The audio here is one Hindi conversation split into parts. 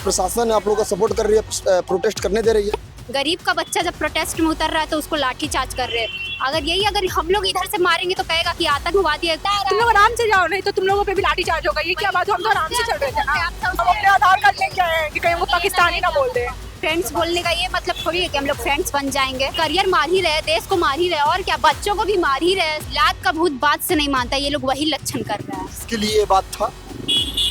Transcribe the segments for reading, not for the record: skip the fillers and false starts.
प्रशासन आप लोगों का सपोर्ट कर रही है, प्रोटेस्ट करने दे रही है? गरीब का बच्चा जब प्रोटेस्ट में उतर रहा है तो उसको लाठी चार्ज कर रहे हैं। अगर हम लोग इधर से मारेंगे तो कहेगा कि आतंकवादी है। तुम लोग आराम से जाओ, नहीं तो तुम लोगों पे भी लाठी चार्ज होगा। ये क्या बात है? हम तो आराम से चल रहे थे ना। हम अपने आधार कार्ड लेके आए हैं कि कहीं वो पाकिस्तानी ना बोल दे। फ्रेंड्स बोलने का ये मतलब थोड़ी है कि हम लोग फ्रेंड्स बन जाएंगे। करियर मार ही रहे, देश को मार ही रहे, और क्या बच्चों को भी मार ही रहे। लात का भूत बात से नहीं मानता, ये लोग वही लक्षण कर रहे हैं। इसके लिए ये बात था।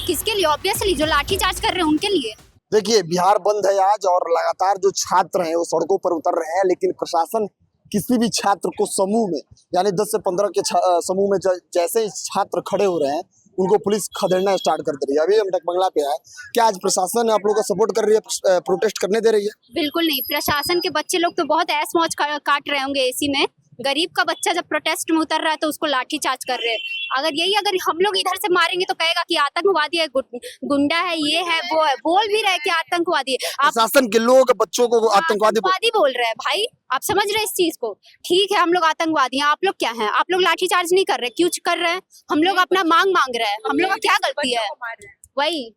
किसके लिए? ऑब्वियसली जो लाठी चार्ज कर रहे हैं उनके लिए। देखिए, बिहार बंद है आज और लगातार जो छात्र हैं वो सड़कों पर उतर रहे हैं, लेकिन प्रशासन किसी भी छात्र को समूह में यानी 10 से 15 के समूह में जैसे ही छात्र खड़े हो रहे हैं उनको पुलिस खदेड़ना स्टार्ट कर दे रही है। अभी हम डकबंगला पे आए, क्या आज प्रशासन आप लोगों का सपोर्ट कर रही है, प्रोटेस्ट करने दे रही है? बिल्कुल नहीं। प्रशासन के बच्चे लोग तो बहुत ऐश मौज काट रहे होंगे एसी में। गरीब का बच्चा जब प्रोटेस्ट में उतर रहा है तो उसको लाठी चार्ज कर रहे हैं। अगर हम लोग इधर से मारेंगे तो कहेगा कि आतंकवादी है, गुंडा है, ये है, वो है। बोल भी रहे कि आतंकवादी है। प्रशासन के लोग बच्चों को आतंकवादी बोल रहे हैं। भाई आप समझ रहे हैं इस चीज को? ठीक है, हम लोग आतंकवादी हैं, आप लोग क्या हैं? आप लोग लाठी चार्ज नहीं कर रहे, क्यों कर रहे हैं? हम लोग अपना मांग रहे हैं। हम लोग का क्या गलती है? वही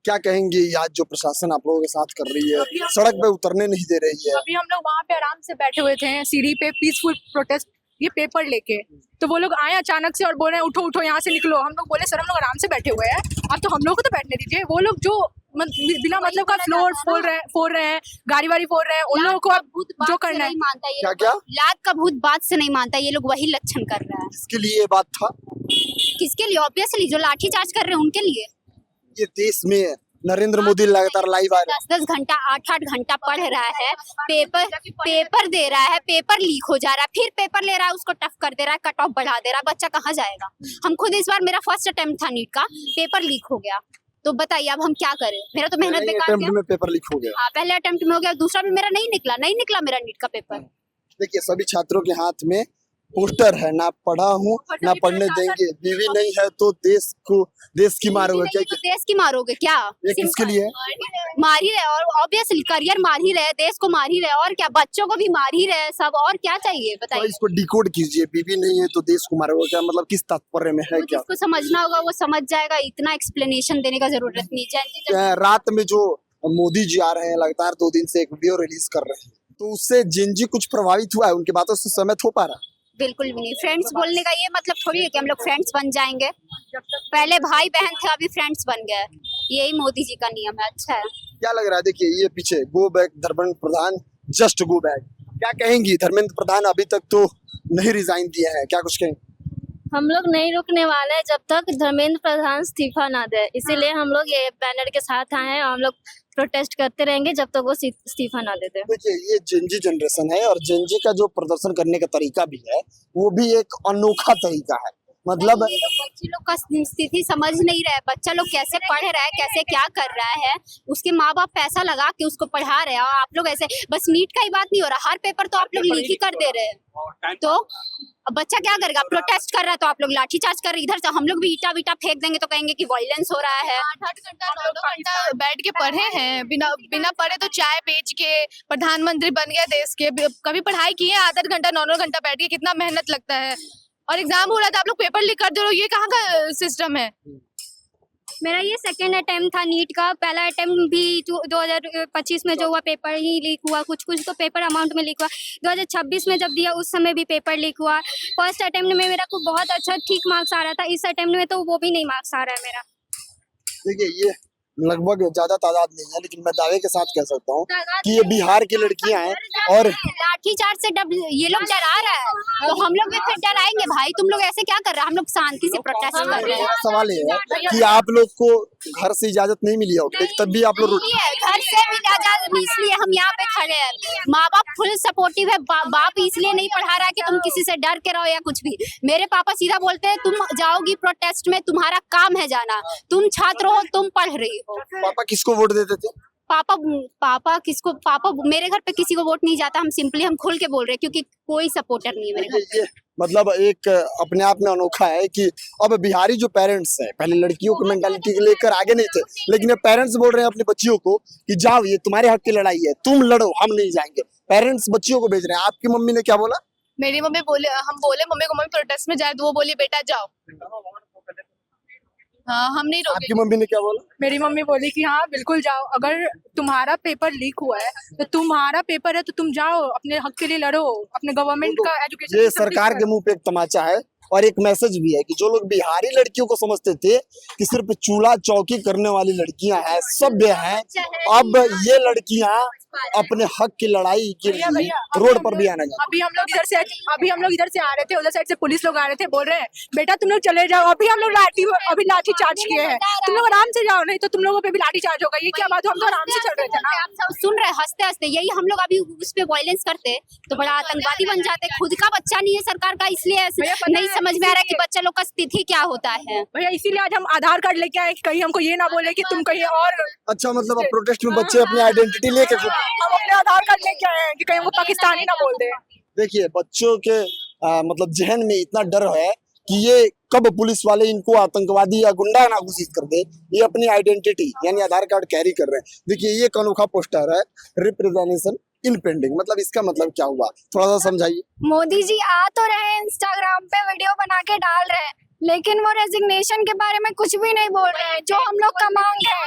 क्या कहेंगे आज जो प्रशासन आप लोगों के साथ कर रही है, सड़क पे उतरने नहीं दे रही है? अभी हम लोग वहाँ पे आराम से बैठे हुए थे सीढ़ी पे, पीसफुल प्रोटेस्ट, ये पेपर लेके। तो वो लोग आए अचानक से और बोल रहे हैं उठो उठो यहाँ से निकलो। हम लोग बोले सर हम लोग आराम से बैठे हुए हैं, अब तो हम लोग को तो बैठने दीजिए। वो लोग जो बिना मतलब का फ्लोर फोड़ रहे हैं, गाड़ी वाड़ी फोड़ रहे हैं, उन लोगों को अब जो करना है। क्या लात का भूत बात से नहीं मानता, ये लोग वही लक्षण कर रहे हैं। इसके लिए ये बात था। किसके लिए? ऑब्वियसली जो लाठी चार्ज कर रहे हैं उनके लिए। ये देश में नरेंद्र मोदी लगातार लाइव आ रहे हैं। 10 घंटा 8 घंटा पढ़ रहा है, पेपर दे रहा है, पेपर लीक हो जा रहा है, फिर पेपर ले रहा है, उसको टफ कर दे रहा है, कट ऑफ बढ़ा दे रहा है। बच्चा कहाँ जाएगा? हम खुद इस बार, मेरा फर्स्ट अटेम्प्ट था नीट का, पेपर लीक हो गया। तो बताइए अब हम क्या करें? मेरा तो मेहनत बेकार गया। में पेपर लीक हो गया। हाँ, पहले अटेम्प्ट में हो गया, दूसरा भी मेरा नहीं निकला मेरा नीट का पेपर। देखिए, सभी छात्रों के हाथ में पोस्टर है, ना पढ़ा हूँ ना पढ़ने देंगे, बीवी नहीं है तो देश की मारोगे। क्या तो देश की मारोगे क्या? ये किसके लिए? मार ही रहे, और ऑब्वियसली करियर मार ही रहे, देश को मार ही रहे, और क्या बच्चों को भी मार ही रहे सब। और क्या चाहिए बताइए? तो इसको डिकोड कीजिए, बीवी नहीं है तो देश को मारोगे, क्या मतलब किस तात्पर्य में है? क्या जिसको समझना होगा वो समझ जाएगा, इतना एक्सप्लेनेशन देने का जरूरत नहीं है। रात में जो मोदी जी आ रहे हैं, लगातार 2 दिन से एक वीडियो रिलीज कर रहे हैं, तो उससे जिनजी कुछ प्रभावित हुआ है? उनकी बातों से सहमत हो पा रहा? बिल्कुल भी नहीं। फ्रेंड्स बोलने का ये मतलब थोड़ी है कि हम लोग फ्रेंड्स बन जाएंगे। पहले भाई बहन थे, अभी फ्रेंड्स बन गए। यही मोदी जी का नियम है। अच्छा है। क्या लग रहा है? देखिए, ये पीछे go back Dharmendra Pradhan, just go back, क्या कहेंगी? धर्मेंद्र प्रधान अभी तक तो नहीं रिजाइन दिया है, क्या कुछ कहेंगे? हम लोग नहीं रुकने वाले हैं जब तक धर्मेंद्र प्रधान इस्तीफा ना दे। इसीलिए हम लोग ये बैनर के साथ आए हैं और हम लोग प्रोटेस्ट करते रहेंगे जब तक वो इस्तीफा ना दे दे। देखिए, ये जेनजी जनरेशन है और जेनजी का जो प्रदर्शन करने का तरीका भी है वो भी एक अनोखा तरीका है। मतलब बच्चे लोग का स्थिति समझ नहीं रहा है। बच्चा लोग कैसे पढ़ रहा है, कैसे क्या कर रहा है, उसके माँ बाप पैसा लगा के उसको पढ़ा रहे हैं, और आप लोग ऐसे बस नीट का ही बात नहीं हो रहा, हर पेपर तो आप लोग लीक ही कर दे रहे हैं। तो अब बच्चा क्या करेगा? प्रोटेस्ट कर रहा है तो आप लोग लाठी चार्ज कर रहे हैं। इधर से हम लोग भी ईटा फेंक देंगे तो कहेंगे कि वायलेंस हो रहा है। 8 घंटा 9 घंटा बैठ के पढ़े हैं, बिना पढ़े तो चाय बेच के प्रधानमंत्री बन गया देश के। कभी पढ़ाई किए? 8 घंटा 9 घंटा बैठ के कितना मेहनत लगता है, और एग्जाम हो रहा था आप लोग पेपर लीक कर दे रहे हो। ये कहाँ का सिस्टम है? मेरा ये सेकेंड अटेम्प्ट था नीट का। पहला अटेम्प्ट भी 2025 में जो हुआ पेपर ही लीक हुआ, कुछ तो पेपर अमाउंट में लीक हुआ। 2026 में जब दिया उस समय भी पेपर लीक हुआ। फर्स्ट अटेम्प्ट में मेरा को बहुत अच्छा ठीक मार्क्स आ रहा था, इस अटेम्प्ट में तो वो भी नहीं मार्क्स आ रहा है मेरा। देखिए, ये लगभग ज्यादा तादाद नहीं है, लेकिन मैं दावे के साथ कह सकता हूँ कि ये बिहार की लड़कियां हैं और लाठी चार्ज से ये लोग डरा रहा है, तो हम लोग भी फिर डराएंगे। भाई तुम लोग ऐसे क्या कर रहे हैं? हम लोग शांति से प्रोटेस्ट कर रहे हैं। सवाल ये है कि आप लोग को घर से इजाजत नहीं मिली होगी, तब भी आप लोग घर से भी इजाजत, इसलिए हम यहाँ पे खड़े हैं। माँ बाप फुल सपोर्टिव है, बाप इसलिए नहीं पढ़ा रहा है कि तुम किसी से डर के रहो या कुछ भी। मेरे पापा सीधा बोलते हैं तुम जाओगी प्रोटेस्ट में, तुम्हारा काम है जाना, तुम छात्र हो, तुम पढ़ रही हो। पापा किसको वोट देते थे? पापा मेरे घर पे किसी को वोट नहीं जाता। हम खुल के बोल रहे हैं क्योंकि कोई सपोर्टर नहीं है मेरे घर पे। मतलब एक अपने आप में अनोखा है कि अब बिहारी जो पेरेंट्स हैं, पहले लड़कियों की मेंटालिटी को लेकर आगे नहीं थे, लेकिन अब पेरेंट्स बोल रहे हैं अपने बच्चियों को कि जाओ, ये तुम्हारे हक की लड़ाई है, तुम लड़ो, हम नहीं जाएंगे। पेरेंट्स बच्चियों को भेज रहे हैं। आपकी मम्मी ने क्या बोला? मेरी मम्मी बोले, हम बोले मम्मी को मम्मी प्रोटेस्ट में जाए, तो वो बोली बेटा जाओ। हाँ, हम नहीं रोकेंगे। आपकी मम्मी ने क्या बोला? मेरी मम्मी बोली कि हाँ बिल्कुल जाओ, अगर तुम्हारा पेपर लीक हुआ है तो तुम्हारा पेपर है तो तुम जाओ, अपने हक के लिए लड़ो, अपने गवर्नमेंट का एजुकेशन ये सरकार के मुंह पे एक तमाचा है और एक मैसेज भी है कि जो लोग बिहारी लड़कियों को समझते थे कि सिर्फ चूल्हा चौकी करने वाली लड़कियां हैं, सभ्य हैं, अब ये लड़कियां अपने हक की लड़ाई के भैया, लिए भैया, रोड पर भी आने लगी। अभी हम लोग इधर से आ रहे थे, उधर साइड से पुलिस लोग आ रहे थे, बोल रहे हैं बेटा तुम लोग चले जाओ, अभी हम लोग लाठी चार्ज किए हैं, तुम लोग आराम से जाओ, नहीं तो तुम लोगों पे भी लाठी चार्ज होगा। ये क्या बात है, हम तो आराम से चल रहे थे ना। आप सब सुन रहे हंसते हंसते, यही हम लोग अभी उस पे वायलेंस करते तो बड़ा आतंकवादी बन जाते। खुद का बच्चा नहीं है सरकार का, इसलिए भैया, पता नहीं है, समझ में आ रहा है कि बच्चा लोग का स्थिति क्या होता है। भैया इसीलिए आज हम आधार कार्ड लेके आए कि कहीं हमको ये ना बोले कि तुम कहीं और। अच्छा, मतलब अब प्रोटेस्ट में बच्चे अपनी आइडेंटिटी लेके घूम। हम अपने आधार कार्ड लेके आए हैं कि कहीं वो पाकिस्तानी ना बोल दे। देखिए, बच्चों के मतलब जहन में इतना डर है कि ये कब पुलिस वाले इनको आतंकवादी या गुंडा ना घोषित कर दे, ये अपनी आइडेंटिटी यानी आधार कार्ड कैरी कर रहे हैं। देखिए, ये एक अनोखा पोस्टर है, रिप्रेजेंटेशन इन पेंडिंग, मतलब इसका मतलब क्या हुआ, थोड़ा सा समझाइए। मोदी जी आ तो रहे हैं, इंस्टाग्राम पे वीडियो बना के डाल रहे हैं, लेकिन वो रेजिग्नेशन के बारे में कुछ भी नहीं बोल रहे हैं, जो हम लोग का मांग है।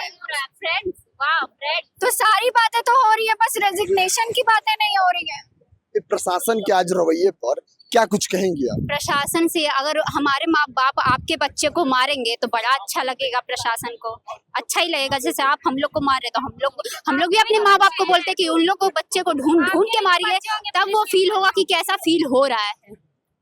तो सारी बातें तो हो रही है, बस रेजिग्नेशन की बातें नहीं हो रही है। प्रशासन के आज रवैये पर क्या कुछ कहेंगे आप? प्रशासन से अगर हमारे माँ बाप आपके बच्चे को मारेंगे तो बड़ा अच्छा लगेगा, प्रशासन को अच्छा ही लगेगा। जैसे आप हम लोग को मार रहे तो हम लोग भी अपने माँ बाप को बोलते कि उन लोग को बच्चे को ढूंढ के मारिए, तब वो फील होगा कि कैसा फील हो रहा है।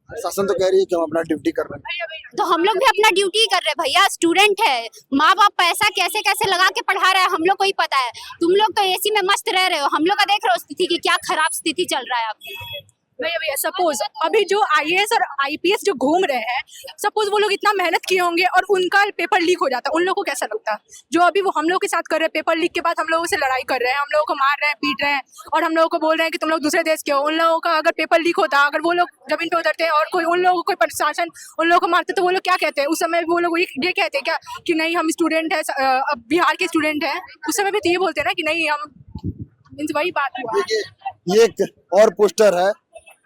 प्रशासन तो कह रही है कि हम अपना ड्यूटी कर रहे हैं, तो हम लोग भी अपना ड्यूटी कर रहे हैं भैया, स्टूडेंट है, माँ बाप पैसा कैसे कैसे लगा के पढ़ा रहा है, हम लोग को ही पता है। तुम लोग तो एसी में मस्त रह रहे हो, हम लोग का देख रहे हो स्थिति की क्या खराब स्थिति चल रहा है अब। भैया सपोज अभी जो आईएएस और आईपीएस जो घूम रहे हैं, सपोज वो लोग इतना मेहनत किए होंगे और उनका पेपर लीक हो जाता, उन लोगों को कैसा लगता? जो अभी वो हम लोग के साथ कर रहे हैं, पेपर लीक के बाद हम लोगों से लड़ाई कर रहे हैं, हम लोगों को मार रहे हैं, पीट रहे हैं और हम लोगों को बोल रहे हैं कि तुम लोग दूसरे देश के हो। उन लोगों का अगर पेपर लीक होता, अगर वो लोग जमीन पे उतरते और कोई उन लोगों को कोई प्रशासन उन लोगों को मारते, तो वो लोग क्या कहते हैं? उस समय वो लोग ये कहते हैं क्या कि नहीं हम स्टूडेंट है, अब बिहार के स्टूडेंट है? उस समय भी तो ये बोलते हैं ना कि नहीं हम, वही बात हुआ। ये एक और पोस्टर है,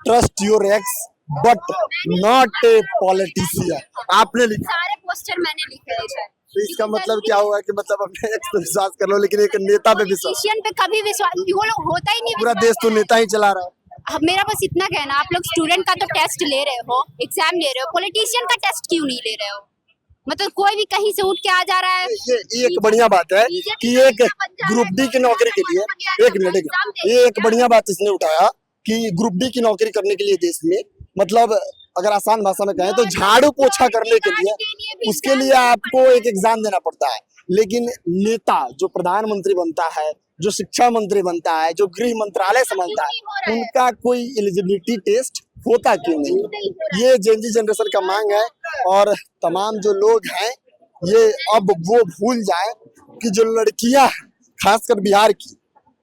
trust your x but not a politician, आपने लिखा। सारे पोस्टर मैंने लिखे हैं। तो इसका मतलब क्या हुआ कि मतलब अपने एक्स पे विश्वास कर लो, लेकिन एक नेता पे विश्वास, पॉलिटिशियन पे कभी विश्वास, वो लोग होता ही नहीं। पूरा देश तो नेता ही चला रहा है। अब मेरा बस इतना कहना, आप लोग स्टूडेंट का तो टेस्ट ले रहे हो, एग्जाम ले रहे हो, पॉलिटिशियन का टेस्ट क्यों नहीं ले रहे हो? मतलब कोई भी कहीं से उठ के आ जा रहा है। ये एक बढ़िया बात है कि एक ग्रुप डी की नौकरी के लिए, एक मिनट, ये एक बढ़िया बात इसने उठाया कि ग्रुप डी की नौकरी करने के लिए देश में, मतलब अगर आसान भाषा में कहें तो झाड़ू पोछा करने के लिए, उसके लिए आपको एक एग्जाम देना पड़ता है। लेकिन नेता जो प्रधानमंत्री बनता है, जो शिक्षा मंत्री बनता है, जो गृह मंत्रालय संभालता है, उनका कोई एलिजिबिलिटी टेस्ट होता क्यों नहीं? ये जेनजी जनरेशन का मांग है और तमाम जो लोग हैं ये अब वो भूल जाएं कि जो लड़कियां, खासकर बिहार की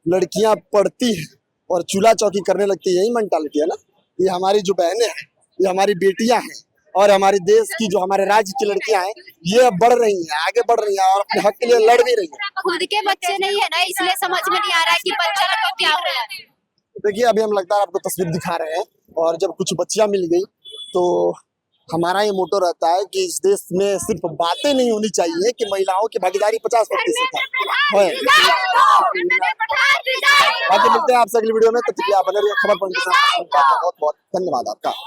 लड़कियां पढ़ती हैं और चूल्हा चौकी करने लगती है, यही मेंटालिटी है ना। ये हमारी जो बहनें हैं, ये हमारी बेटियां हैं और हमारे देश की जो हमारे राज्य की लड़कियां हैं, ये अब बढ़ रही हैं, आगे बढ़ रही हैं और अपने हक के लिए लड़ भी रही हैं। खुद के बच्चे नहीं है ना, इसलिए समझ में नहीं आ रहा है कि बच्चा लोग को क्या हो रहा है। देखिए, अभी हम लगातार आपको तस्वीर दिखा रहे हैं और जब कुछ बच्चियां मिल गई तो हमारा ये मोटो रहता है कि इस देश में सिर्फ बातें नहीं होनी चाहिए कि महिलाओं की भागीदारी 50% है। बाकी मिलते हैं आपसे अगली वीडियो में, तब तक के लिए आप बने रहिए खबर पॉइंट के साथ। बहुत बहुत धन्यवाद आपका।